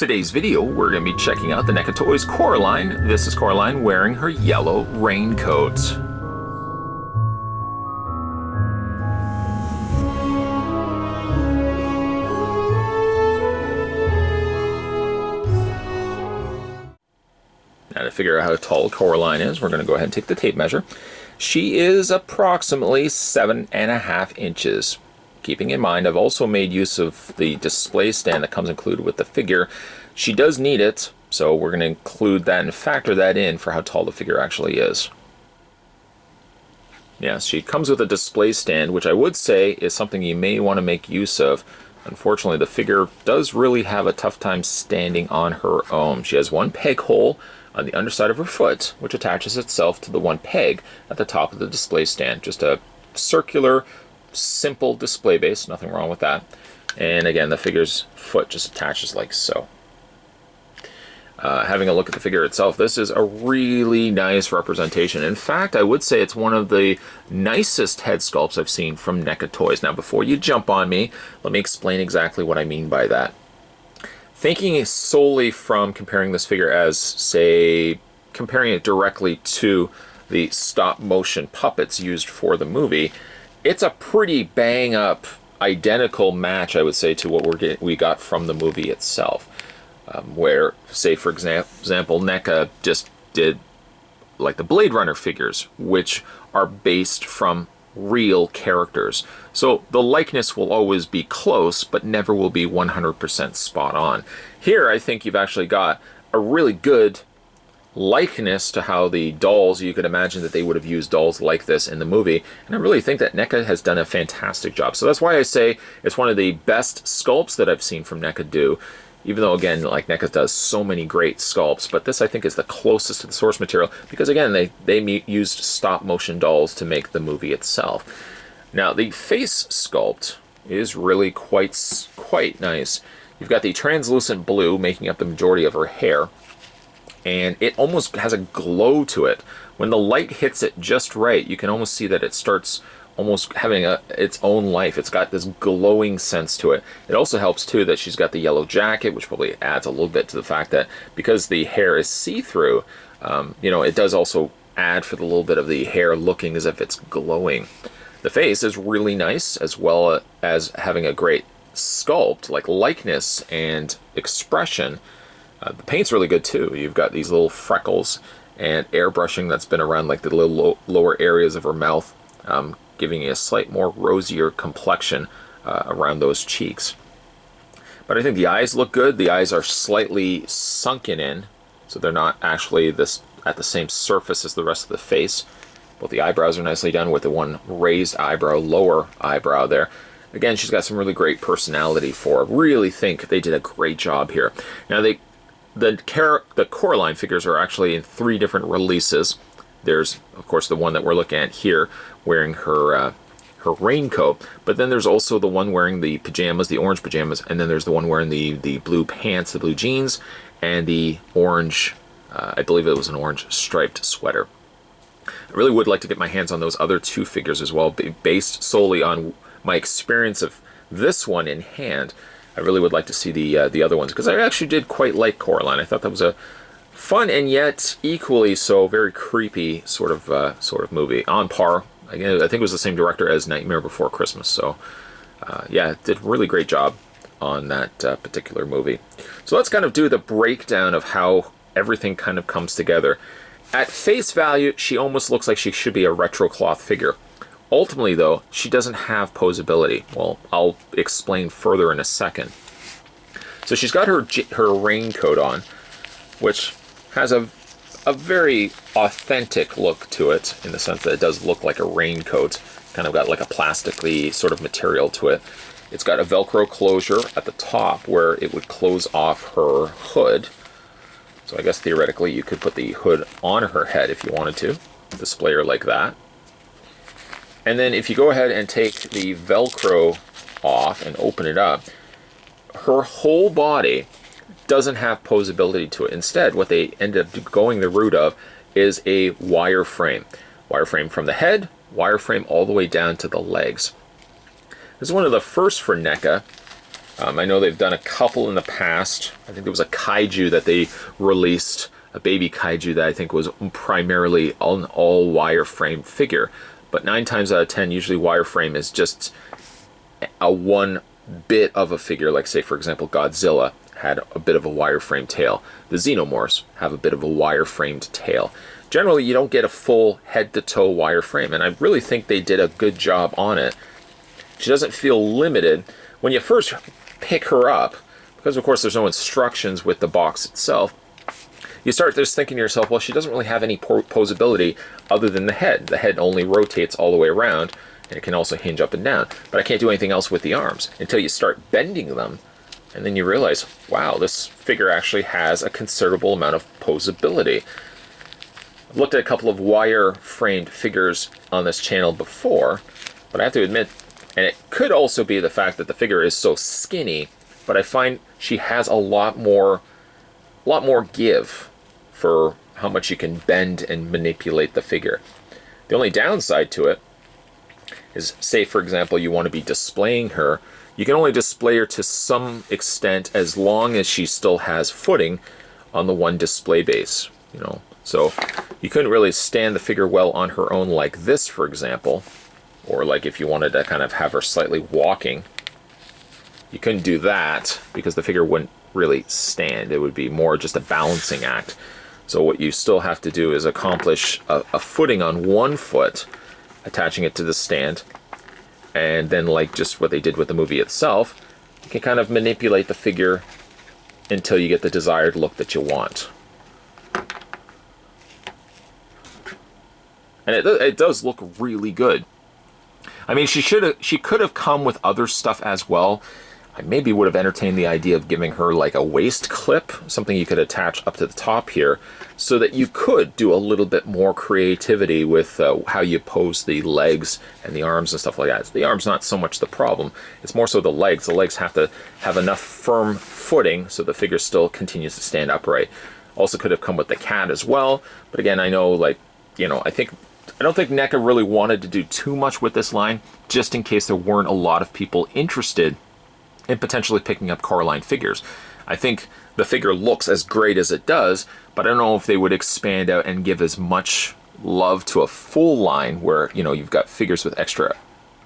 Today's video, we're going to be checking out the NECA Toys Coraline. This is Coraline wearing her yellow raincoat. Now to figure out how tall Coraline is, we're going to go ahead and take the tape measure. She is approximately 7.5 inches. Keeping in mind, I've also made use of the display stand that comes included with the figure. She does need it, so we're going to include that and factor that in for how tall the figure actually is. Yes, she comes with a display stand, which I would say is something you may want to make use of. Unfortunately, the figure does really have a tough time standing on her own. She has one peg hole on the underside of her foot, which attaches itself to the one peg at the top of the display stand. Just a circular, simple display base, nothing wrong with that. And again, the figure's foot just attaches like so. Having a look at the figure itself, this is a really nice representation. In fact, I would say it's one of the nicest head sculpts I've seen from NECA Toys. Now, before you jump on me, let me explain exactly what I mean by that. Thinking solely from comparing this figure as, say, comparing it directly to the stop-motion puppets used for the movie, it's a pretty bang-up, identical match, I would say, to what we got from the movie itself. Where, say, for example, NECA just did like the Blade Runner figures, which are based from real characters. So the likeness will always be close, but never will be 100% spot on. Here, I think you've actually got a really good likeness to how the dolls, you could imagine that they would have used dolls like this in the movie, and I really think that NECA has done a fantastic job. So that's why I say it's one of the best sculpts that I've seen from NECA do, even though, again, like NECA does so many great sculpts, but this I think is the closest to the source material, because again, they used stop-motion dolls to make the movie itself. Now, the face sculpt is really quite nice. You've got the translucent blue making up the majority of her hair, and it almost has a glow to it. When the light hits it just right, you can almost see that it starts almost having its own life. It's got this glowing sense to it. It also helps too that she's got the yellow jacket, which probably adds a little bit to the fact that because the hair is see-through, you know, it does also add for the little bit of the hair looking as if it's glowing. The face is really nice, as well as having a great sculpt, like likeness and expression. The paint's really good too. You've got these little freckles and airbrushing that's been around like the little lower areas of her mouth, giving you a slight more rosier complexion around those cheeks. But I think the eyes look good. The eyes are slightly sunken in, so they're not actually at the same surface as the rest of the face. Both the eyebrows are nicely done with the one raised eyebrow, lower eyebrow there. Again, she's got some really great personality for her. Really think they did a great job here. Now, the Coraline figures are actually in 3 different releases. There's, of course, the one that we're looking at here, wearing her raincoat, but then there's also the one wearing the pajamas, the orange pajamas, and then there's the one wearing the blue pants, the blue jeans, and the orange, I believe it was an orange striped sweater. I really would like to get my hands on those other 2 figures as well, based solely on my experience of this one in hand. I really would like to see the other ones, because I actually did quite like Coraline. I thought that was a fun and yet equally so very creepy sort of movie. On par, again, I think it was the same director as Nightmare Before Christmas. So yeah, did a really great job on that particular movie. So let's kind of do the breakdown of how everything kind of comes together. At face value, she almost looks like she should be a retro cloth figure. Ultimately, though, she doesn't have poseability. Well, I'll explain further in a second. So she's got her raincoat on, which has a very authentic look to it, in the sense that it does look like a raincoat. Kind of got like a plastically sort of material to it. It's got a Velcro closure at the top where it would close off her hood. So I guess theoretically you could put the hood on her head if you wanted to, display her like that. And then if you go ahead and take the Velcro off and open it up, her whole body doesn't have poseability to it. Instead, what they end up going the route of is a wireframe. Wireframe from the head, wireframe all the way down to the legs. This is one of the first for NECA I know they've done a couple in the past. I think there was a kaiju that they released, a baby kaiju that I think was primarily an all wireframe figure. But 9 times out of 10, usually wireframe is just a one bit of a figure. Like, say, for example, Godzilla had a bit of a wireframe tail. The Xenomorphs have a bit of a wireframed tail. Generally, you don't get a full head-to-toe wireframe, and I really think they did a good job on it. She doesn't feel limited. When you first pick her up, because of course there's no instructions with the box itself, you start just thinking to yourself, well, she doesn't really have any posability other than the head. The head only rotates all the way around, and it can also hinge up and down. But I can't do anything else with the arms until you start bending them, and then you realize, wow, this figure actually has a considerable amount of posability. I've looked at a couple of wire-framed figures on this channel before, but I have to admit, and it could also be the fact that the figure is so skinny, but I find she has a lot more give for how much you can bend and manipulate the figure. The only downside to it is, say for example you want to be displaying her, you can only display her to some extent as long as she still has footing on the one display base, you know. So you couldn't really stand the figure well on her own like this, for example, or like if you wanted to kind of have her slightly walking, you couldn't do that because the figure wouldn't really stand. It would be more just a balancing act. So what you still have to do is accomplish a footing on one foot, attaching it to the stand, and then, like just what they did with the movie itself, you can kind of manipulate the figure until you get the desired look that you want. And it does look really good. I mean, she could have come with other stuff as well. I maybe would have entertained the idea of giving her like a waist clip, something you could attach up to the top here, so that you could do a little bit more creativity with how you pose the legs and the arms and stuff like that. The arms not so much the problem, it's more so the legs. The legs have to have enough firm footing so the figure still continues to stand upright. Also could have come with the cat as well, but again, I know, like, you know, I don't think NECA really wanted to do too much with this line, just in case there weren't a lot of people interested in potentially picking up Coraline figures. I think the figure looks as great as it does, but I don't know if they would expand out and give as much love to a full line where, you know, you've got figures with extra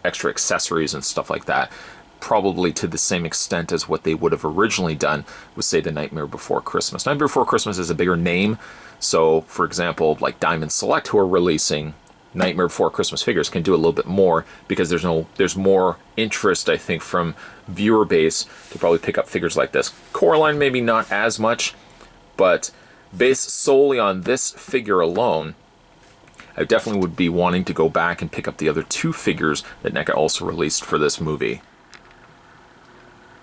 accessories and stuff like that, probably to the same extent as what they would have originally done with, say, the Nightmare Before Christmas. Nightmare Before Christmas is a bigger name, so for example, like Diamond Select, who are releasing Nightmare Before Christmas figures, can do a little bit more because there's more interest, I think, from viewer base to probably pick up figures like this. Coraline maybe not as much, but based solely on this figure alone, I definitely would be wanting to go back and pick up the other 2 figures that NECA also released for this movie.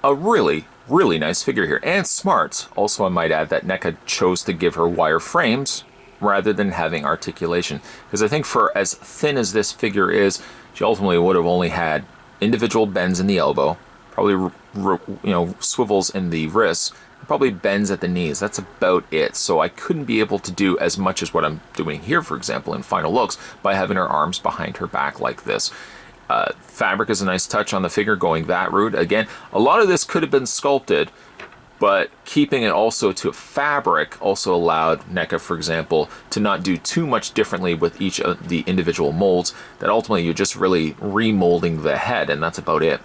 A really, really nice figure here, and smart. Also, I might add that NECA chose to give her wire frames rather than having articulation, because I think for as thin as this figure is, she ultimately would have only had individual bends in the elbow, probably swivels in the wrists, probably bends at the knees. That's about it. So I couldn't be able to do as much as what I'm doing here, for example, in final looks, by having her arms behind her back like this. Fabric is a nice touch on the figure, going that route. Again, a lot of this could have been sculpted, but keeping it also to fabric also allowed NECA, for example, to not do too much differently with each of the individual molds, that ultimately you're just really remolding the head, and that's about it.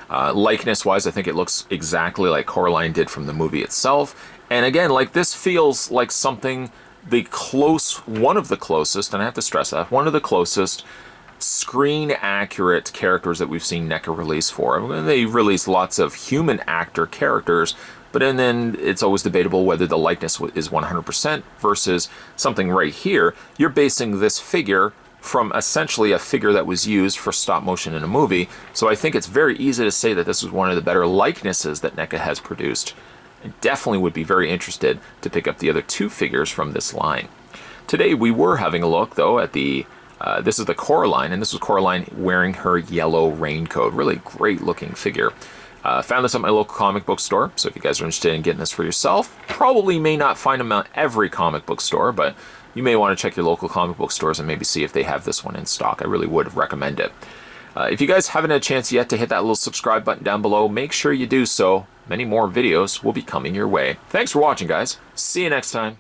Likeness-wise, I think it looks exactly like Coraline did from the movie itself. And again, like, this feels like something, one of the closest, and I have to stress that, one of the closest screen-accurate characters that we've seen NECA release for. I mean, they release lots of human actor characters, but then it's always debatable whether the likeness is 100% versus something right here. You're basing this figure from essentially a figure that was used for stop motion in a movie, so I think it's very easy to say that this is one of the better likenesses that NECA has produced. I definitely would be very interested to pick up the other 2 figures from this line. Today we were having a look, though, at the this is the Coraline, and this was Coraline wearing her yellow raincoat. Really great looking figure. Found this at my local comic book store, so if you guys are interested in getting this for yourself, probably may not find them at every comic book store, but you may want to check your local comic book stores and maybe see if they have this one in stock. I really would recommend it. If you guys haven't had a chance yet to hit that little subscribe button down below, make sure you do so. Many more videos will be coming your way. Thanks for watching, guys. See you next time.